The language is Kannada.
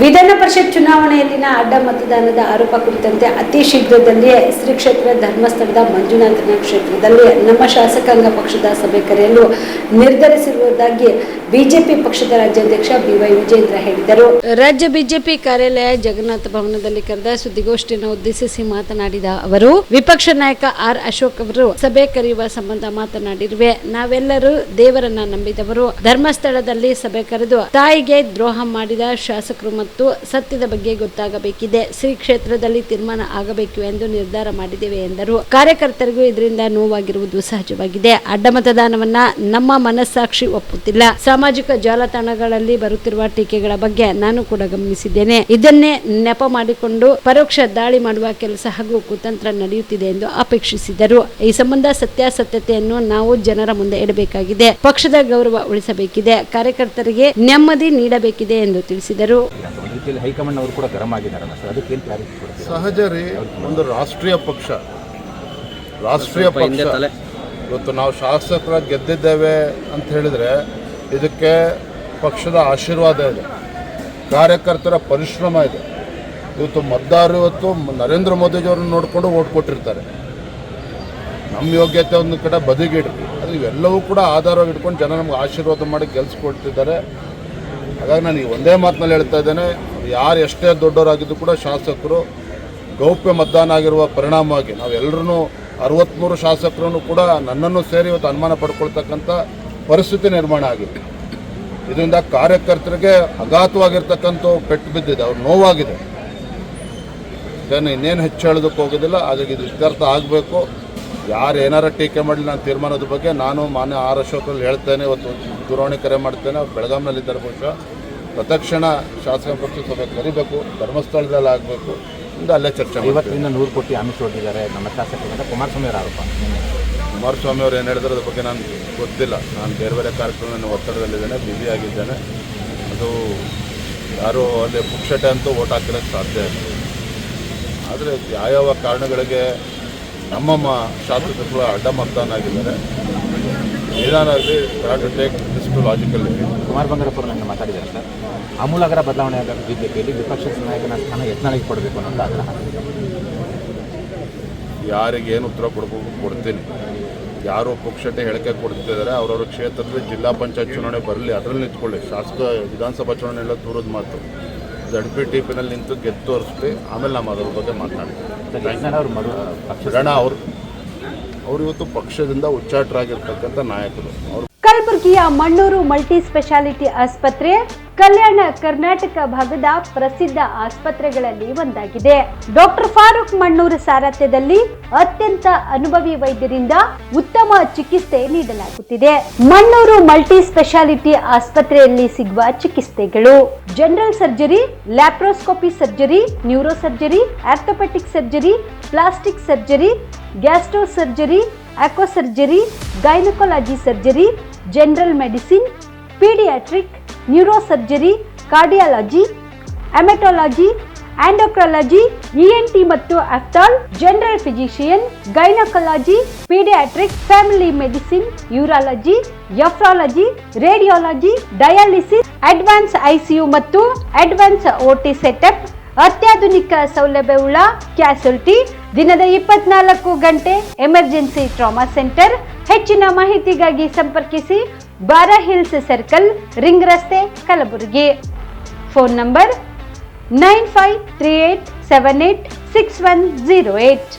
ವಿಧಾನ ಪರಿಷತ್ ಚುನಾವಣೆಯಲ್ಲಿನ ಅಡ್ಡ ಮತದಾನದ ಆರೋಪ ಕುರಿತಂತೆ ಅತಿ ಶೀಘ್ರದಲ್ಲಿಯೇ ಶ್ರೀ ಕ್ಷೇತ್ರ ಧರ್ಮಸ್ಥಳದ ಮಂಜುನಾಥನ ಕ್ಷೇತ್ರದಲ್ಲಿ ನಮ್ಮ ಶಾಸಕಾಂಗ ಪಕ್ಷದ ಸಭೆ ಕರೆಯಲು ನಿರ್ಧರಿಸಿರುವುದಾಗಿ ಬಿಜೆಪಿ ಪಕ್ಷದ ರಾಜ್ಯಾಧ್ಯಕ್ಷ ಬಿವೈ ವಿಜೇಂದ್ರ ಹೇಳಿದರು. ರಾಜ್ಯ ಬಿಜೆಪಿ ಕಾರ್ಯಾಲಯ ಜಗನ್ನಾಥ ಭವನದಲ್ಲಿ ಕರೆದ ಸುದ್ದಿಗೋಷ್ಠಿಯನ್ನು ಉದ್ದೇಶಿಸಿ ಮಾತನಾಡಿದ ಅವರು, ವಿಪಕ್ಷ ನಾಯಕ ಆರ್ ಅಶೋಕ್ ಅವರು ಸಭೆ ಕರೆಯುವ ಸಂಬಂಧ ಮಾತನಾಡಿರುವೆ. ನಾವೆಲ್ಲರೂ ದೇವರನ್ನ ನಂಬಿದವರು. ಧರ್ಮಸ್ಥಳದಲ್ಲಿ ಸಭೆ ಕರೆದು ತಾಯಿಗೆ ದ್ರೋಹ ಮಾಡಿದ ಶಾಸಕರು ಮತ್ತು ಸತ್ಯದ ಬಗ್ಗೆ ಗೊತ್ತಾಗಬೇಕಿದೆ. ಶ್ರೀ ಕ್ಷೇತ್ರದಲ್ಲಿ ತೀರ್ಮಾನ ಆಗಬೇಕು ಎಂದು ನಿರ್ಧಾರ ಮಾಡಿದ್ದೇವೆ ಎಂದರು. ಕಾರ್ಯಕರ್ತರಿಗೂ ಇದರಿಂದ ನೋವಾಗಿರುವುದು ಸಹಜವಾಗಿದೆ. ಅಡ್ಡ ಮತದಾನವನ್ನ ನಮ್ಮ ಮನಸ್ಸಾಕ್ಷಿ ಒಪ್ಪುತ್ತಿಲ್ಲ. ಸಾಮಾಜಿಕ ಜಾಲತಾಣಗಳಲ್ಲಿ ಬರುತ್ತಿರುವ ಟೀಕೆಗಳ ಬಗ್ಗೆ ನಾನು ಕೂಡ ಗಮನಿಸಿದ್ದೇನೆ. ಇದನ್ನೇ ನೆಪ ಮಾಡಿಕೊಂಡು ಪರೋಕ್ಷ ದಾಳಿ ಮಾಡುವ ಕೆಲಸ ಹಾಗೂ ಕುತಂತ್ರ ನಡೆಯುತ್ತಿದೆ ಎಂದು ಅಪೇಕ್ಷಿಸಿದರು. ಈ ಸಂಬಂಧ ಸತ್ಯಾಸತ್ಯತೆಯನ್ನು ನಾವು ಜನರ ಮುಂದೆ ಇಡಬೇಕಾಗಿದೆ. ಪಕ್ಷದ ಗೌರವ ಉಳಿಸಬೇಕಿದೆ. ಕಾರ್ಯಕರ್ತರಿಗೆ ನೆಮ್ಮದಿ ನೀಡಬೇಕಿದೆ ಎಂದು ತಿಳಿಸಿದರು. ಹೈಕಮಾಂಡ್ ಅವರು ಕೂಡ ಗರಂ ಆಗಿದ್ದಾರೆ. ಸಹಜ ರೀ, ಒಂದು ರಾಷ್ಟ್ರೀಯ ಪಕ್ಷ ಇವತ್ತು ನಾವು ಶಾಸಕರ ಗೆದ್ದಿದ್ದೇವೆ ಅಂತ ಹೇಳಿದರೆ ಇದಕ್ಕೆ ಪಕ್ಷದ ಆಶೀರ್ವಾದ ಇದೆ, ಕಾರ್ಯಕರ್ತರ ಪರಿಶ್ರಮ ಇದೆ. ಇವತ್ತು ಮತದಾರರು ಇವತ್ತು ನರೇಂದ್ರ ಮೋದಿಜಿಯವ್ರನ್ನ ನೋಡಿಕೊಂಡು ಓಟ್ ಕೊಟ್ಟಿರ್ತಾರೆ. ನಮ್ಮ ಯೋಗ್ಯತೆ ಒಂದು ಕಡೆ ಬದಿಗಿಡ್ರಿ, ಅದು ಇವೆಲ್ಲವೂ ಕೂಡ ಆಧಾರವಾಗಿ ಇಟ್ಕೊಂಡು ಜನ ನಮ್ಗೆ ಆಶೀರ್ವಾದ ಮಾಡಿ ಗೆಲ್ಸ್ಕೊಡ್ತಿದ್ದಾರೆ. ಹಾಗಾಗಿ ನಾನು ಈ ಒಂದೇ ಮಾತಿನಲ್ಲಿ ಹೇಳ್ತಾ ಇದ್ದೇನೆ, ಯಾರು ಎಷ್ಟೇ ದೊಡ್ಡವರಾಗಿದ್ದು ಕೂಡ ಶಾಸಕರು ಗೌಪ್ಯ ಮತದಾನ ಆಗಿರುವ ಪರಿಣಾಮವಾಗಿ ನಾವೆಲ್ಲರೂ 63 ಶಾಸಕರನ್ನು ಕೂಡ ನನ್ನನ್ನು ಸೇರಿ ಇವತ್ತು ಅನುಮಾನ ಪಡ್ಕೊಳ್ತಕ್ಕಂಥ ಪರಿಸ್ಥಿತಿ ನಿರ್ಮಾಣ ಆಗಿದೆ. ಇದರಿಂದ ಕಾರ್ಯಕರ್ತರಿಗೆ ಅಘಾತವಾಗಿರ್ತಕ್ಕಂಥ ಪೆಟ್ಟು ಬಿದ್ದಿದೆ, ಅವ್ರು ನೋವಾಗಿದೆ. ಇದನ್ನು ಇನ್ನೇನು ಹೆಚ್ಚು ಹೇಳೋದಕ್ಕೆ ಹೋಗೋದಿಲ್ಲ. ಹಾಗಾಗಿ ಇದು ಇತ್ಯರ್ಥ ಆಗಬೇಕು. ಯಾರು ಏನಾರ ಟೀಕೆ ಮಾಡಲಿ ನಾನು ತೀರ್ಮಾನದ ಬಗ್ಗೆ ನಾನು ಮಾನ್ಯ ಆರ್ ಅಶೋಕಲ್ಲಿ ಹೇಳ್ತೇನೆ. ಇವತ್ತು ದೂರವಾಣಿ ಕರೆ ಮಾಡ್ತೇನೆ. ಅವ್ರು ಬೆಳಗಾಂನಲ್ಲಿದ್ದಾರೆ. ಬಹುಶಃ ಪ್ರತಕ್ಷಣ ಶಾಸಕ ಪಕ್ಷ ಸಭೆ ಕರಿಬೇಕು, ಧರ್ಮಸ್ಥಳದಲ್ಲಿ ಆಗಬೇಕು, ಇಂದ ಅಲ್ಲೇ ಚರ್ಚೆ. ಇವತ್ತಿಂದ 100 ಕೋಟಿ ಆಮಿಷ ಹೊಡೆದಿದ್ದಾರೆ ನಮ್ಮ ಶಾಸಕರಿಂದ ಕುಮಾರಸ್ವಾಮಿ ಅವರ ಆರೋಪ. ಕುಮಾರಸ್ವಾಮಿ ಅವರು ಏನು ಹೇಳಿದ್ರೆ ಅದ್ರ ಬಗ್ಗೆ ನಾನು ಗೊತ್ತಿಲ್ಲ. ನಾನು ಬೇರೆ ಕಾರ್ಯಕ್ರಮ ಒತ್ತಡದಲ್ಲಿದ್ದೇನೆ, ಬ್ಯುಸಿ ಆಗಿದ್ದೇನೆ. ಅದು ಯಾರು ಅಲ್ಲಿ ಪುಕ್ಷಟೆ ಅಂತೂ ಓಟ್ ಹಾಕಿರೋಕ್ಕೆ ಸಾಧ್ಯ ಇಲ್ಲ. ಆದರೆ ಯಾವ್ಯಾವ ಕಾರಣಗಳಿಗೆ ನಮ್ಮ ಶಾಸಕರು ಅಡ್ಡ ಮತದಾನ ಆಗಿದ್ದಾರೆ, ನಿಧಾನವಾಗಿ take this to logical. Kumar ಬಂಗಾರಪ್ಪರು ನನ್ನ ಮಾತಾಡಿದ್ದಾರೆ ಸರ್, ಆಮೂಲಾಗ್ರ ಬದಲಾವಣೆ ಆಗ ಬಿಜೆಪಿಯಲ್ಲಿ ವಿಪಕ್ಷ ನಾಯಕನ ಸ್ಥಾನ ಯತ್ನಾಳಿಗೆ ಕೊಡಬೇಕು ಅನ್ನೋದು ಆಗ್ರಹ. ಯಾರಿಗೆ ಏನು ಉತ್ತರ ಕೊಡಬೇಕು ಕೊಡ್ತೀನಿ. ಯಾರು ಪುಕ್ಷಟೆ ಹೇಳಿಕೆ ಕೊಡ್ತಿದ್ದಾರೆ ಅವ್ರವ್ರ ಕ್ಷೇತ್ರದಲ್ಲಿ ಜಿಲ್ಲಾ ಪಂಚಾಯತ್ ಚುನಾವಣೆ ಬರಲಿ, ಅದರಲ್ಲಿ ನಿಂತ್ಕೊಳ್ಳಿ. ಶಾಸಕ ವಿಧಾನಸಭಾ ಚುನಾವಣೆ ಎಲ್ಲ ದೂರದ ಮಾತು. ZPTPನಲ್ಲಿ ನಿಂತು ಗೆದ್ದು ತೋರಿಸ್ಲಿ, ಆಮೇಲೆ ನಾವು ಅದ್ರ ಬಗ್ಗೆ ಮಾತನಾಡ್ತೀವಿ. ಅವರು ಇವತ್ತು ಪಕ್ಷದಿಂದ ಉಚ್ಚಾಟರಾಗಿರ್ತಕ್ಕಂಥ ನಾಯಕರು. ಅವರು ಕಲಬುರಗಿಯ ಮಣ್ಣೂರು ಮಲ್ಟಿ ಸ್ಪೆಷಾಲಿಟಿ ಆಸ್ಪತ್ರೆ ಕಲ್ಯಾಣ ಕರ್ನಾಟಕ ಭಾಗದ ಪ್ರಸಿದ್ಧ ಆಸ್ಪತ್ರೆಗಳಲ್ಲಿ ಒಂದಾಗಿದೆ. ಡಾಕ್ಟರ್ ಫಾರೂಕ್ ಮಣ್ಣೂರು ಸಾರಥ್ಯದಲ್ಲಿ ಅತ್ಯಂತ ಅನುಭವಿ ವೈದ್ಯರಿಂದ ಉತ್ತಮ ಚಿಕಿತ್ಸೆ ನೀಡಲಾಗುತ್ತಿದೆ. ಮಣ್ಣೂರು ಮಲ್ಟಿ ಸ್ಪೆಷಾಲಿಟಿ ಆಸ್ಪತ್ರೆಯಲ್ಲಿ ಸಿಗುವ ಚಿಕಿತ್ಸೆಗಳು: general surgery, laparoscopy surgery, neuro surgery, orthopaedic surgery, plastic surgery, gastro surgery, aqua surgery, gynaecology surgery, general medicine, paediatric, neuro surgery, cardiology, haematology, endocrinology, ENT ಮತ್ತು ophthal, general physician, gynaecology, paediatric, family medicine, urology, nephrology, radiology, dialysis, advance ICU ಮತ್ತು ಅಡ್ವಾನ್ಸ್ OT ಸೆಟಪ್, ಅತ್ಯಾಧುನಿಕ ಸೌಲಭ್ಯವುಳ್ಳ ಕ್ಯಾಸುಲಿಟಿ, ದಿನದ 24 ಗಂಟೆ ಎಮರ್ಜೆನ್ಸಿ ಟ್ರಾಮಾ ಸೆಂಟರ್. ಹೆಚ್ಚಿನ ಮಾಹಿತಿಗಾಗಿ ಸಂಪರ್ಕಿಸಿ ಬಾರಾ ಹಿಲ್ಸ್ ಸರ್ಕಲ್, ರಿಂಗ್ ರಸ್ತೆ, ಕಲಬುರಗಿ. Phone number 9538786108.